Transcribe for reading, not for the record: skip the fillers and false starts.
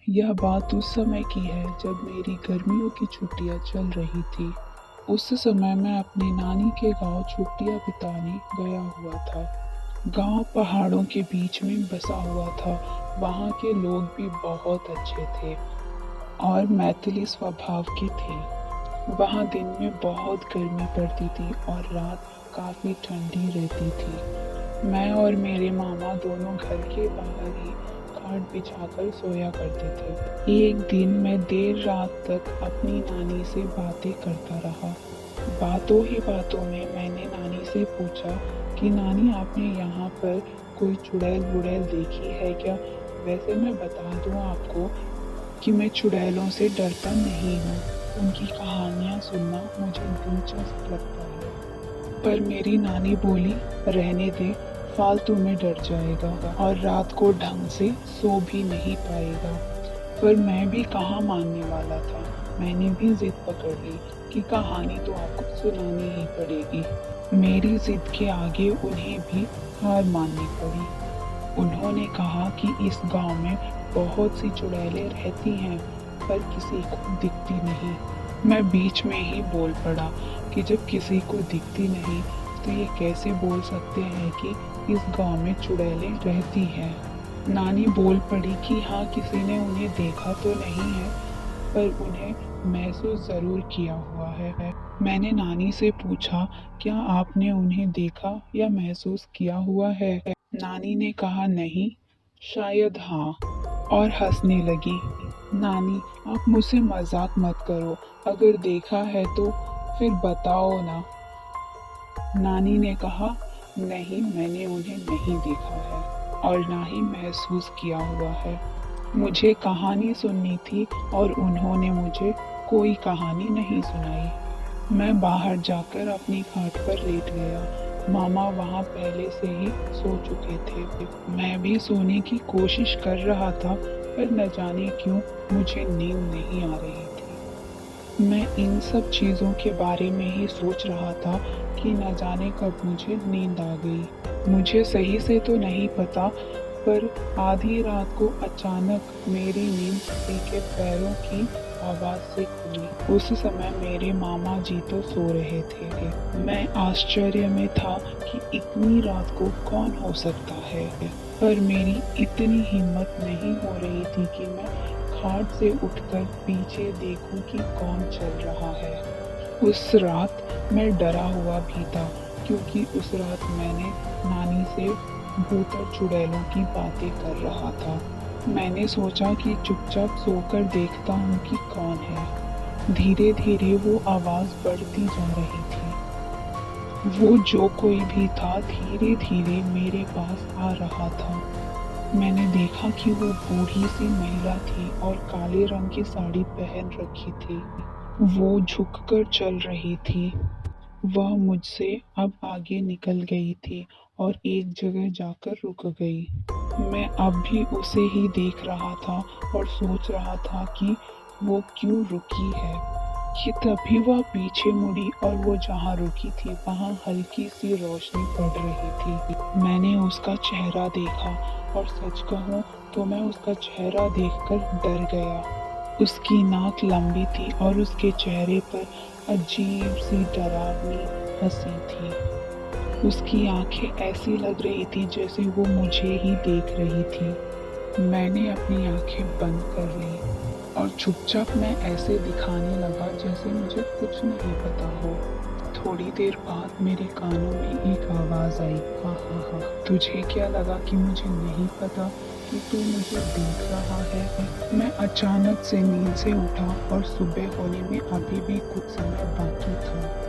यह बात उस समय की है जब मेरी गर्मियों की छुट्टियां चल रही थी। उस समय मैं अपनी नानी के गांव छुट्टियां बिताने गया हुआ था। गांव पहाड़ों के बीच में बसा हुआ था। वहां के लोग भी बहुत अच्छे थे और मैथिली स्वभाव के थे। वहां दिन में बहुत गर्मी पड़ती थी और रात काफी ठंडी रहती थी। मैं और मेरे मामा दोनों घर के बाहर ही खाट बिछाकर सोया करते थे। एक दिन मैं देर रात तक अपनी नानी से बातें करता रहा। बातों ही बातों में मैंने नानी से पूछा कि नानी, आपने यहाँ पर कोई चुड़ैल वुड़ैल देखी है क्या? वैसे मैं बता दूँ आपको कि मैं चुड़ैलों से डरता नहीं हूँ। उनकी कहानियाँ सुनना मुझे दिलचस्प लगता है। पर मेरी नानी बोली, रहने दे, फालतू में डर जाएगा और रात को ढंग से सो भी नहीं पाएगा। पर मैं भी कहाँ मानने वाला था। मैंने भी जिद पकड़ ली कि कहानी तो आपको सुनानी ही पड़ेगी। मेरी जिद के आगे उन्हें भी हार माननी पड़ी। उन्होंने कहा कि इस गांव में बहुत सी चुड़ैलें रहती हैं, पर किसी को दिखती नहीं। मैं बीच में ही बोल पड़ा कि जब किसी को दिखती नहीं तो ये कैसे बोल सकते हैं कि इस गांव में चुड़ैलें रहती हैं। नानी बोल पड़ी कि हाँ, किसी ने उन्हें देखा तो नहीं है, पर उन्हें महसूस जरूर किया हुआ है। मैंने नानी से पूछा, क्या आपने उन्हें देखा या महसूस किया हुआ है? नानी ने कहा, नहीं, शायद हाँ, और हंसने लगी। नानी, आप मुझसे मजाक मत करो। अगर देखा है तो फिर बताओ ना। नानी ने कहा, नहीं, मैंने उन्हें नहीं देखा है और ना ही महसूस किया हुआ है। मुझे कहानी सुननी थी और उन्होंने मुझे कोई कहानी नहीं सुनाई। मैं बाहर जाकर अपनी खाट पर लेट गया। मामा वहाँ पहले से ही सो चुके थे। मैं भी सोने की कोशिश कर रहा था, पर न जाने क्यों मुझे नींद नहीं आ रही थी। मैं इन सब चीज़ों के बारे में ही सोच रहा था कि न जाने कब मुझे नींद आ गई। मुझे सही से तो नहीं पता, पर आधी रात को अचानक मेरी नींद किसी के पैरों की आवाज से खुली। उस समय मेरे मामा जी तो सो रहे थे। मैं आश्चर्य में था कि इतनी रात को कौन हो सकता है, पर मेरी इतनी हिम्मत नहीं हो रही थी कि मैं खाट से उठकर पीछे देखूं कि कौन चल रहा है। उस रात मैं डरा हुआ भी था, क्योंकि उस रात मैंने नानी से भूत और चुड़ैलों की बातें कर रहा था। मैंने सोचा कि चुपचाप सोकर देखता हूँ कि कौन है। धीरे धीरे वो आवाज बढ़ती जा रही थी। वो जो कोई भी था धीरे धीरे मेरे पास आ रहा था। मैंने देखा कि वो बूढ़ी सी महिला थी और काले रंग की साड़ी पहन रखी थी। वो झुककर चल रही थी। वह मुझसे अब आगे निकल गई थी और एक जगह जाकर रुक गई। मैं अब भी उसे ही देख रहा था और सोच रहा था कि वो क्यों रुकी है। कि तभी वह पीछे मुड़ी और वो जहाँ रुकी थी वहाँ हल्की सी रोशनी पड़ रही थी। मैंने उसका चेहरा देखा और सच कहूँ तो मैं उसका चेहरा देखकर डर गया। उसकी नाक लंबी थी और उसके चेहरे पर अजीब सी डरावनी हंसी थी। उसकी आंखें ऐसी लग रही थी जैसे वो मुझे ही देख रही थी। मैंने अपनी आंखें बंद कर ली और चुपचाप मैं ऐसे दिखाने लगा जैसे मुझे कुछ नहीं पता हो। थोड़ी देर बाद मेरे कानों में एक आवाज आई, हा हा हा। तुझे क्या लगा कि मुझे नहीं पता कि तू मुझे देख रहा है? मैं अचानक से नींद से उठा और सुबह होने में अभी भी कुछ समय बाकी था।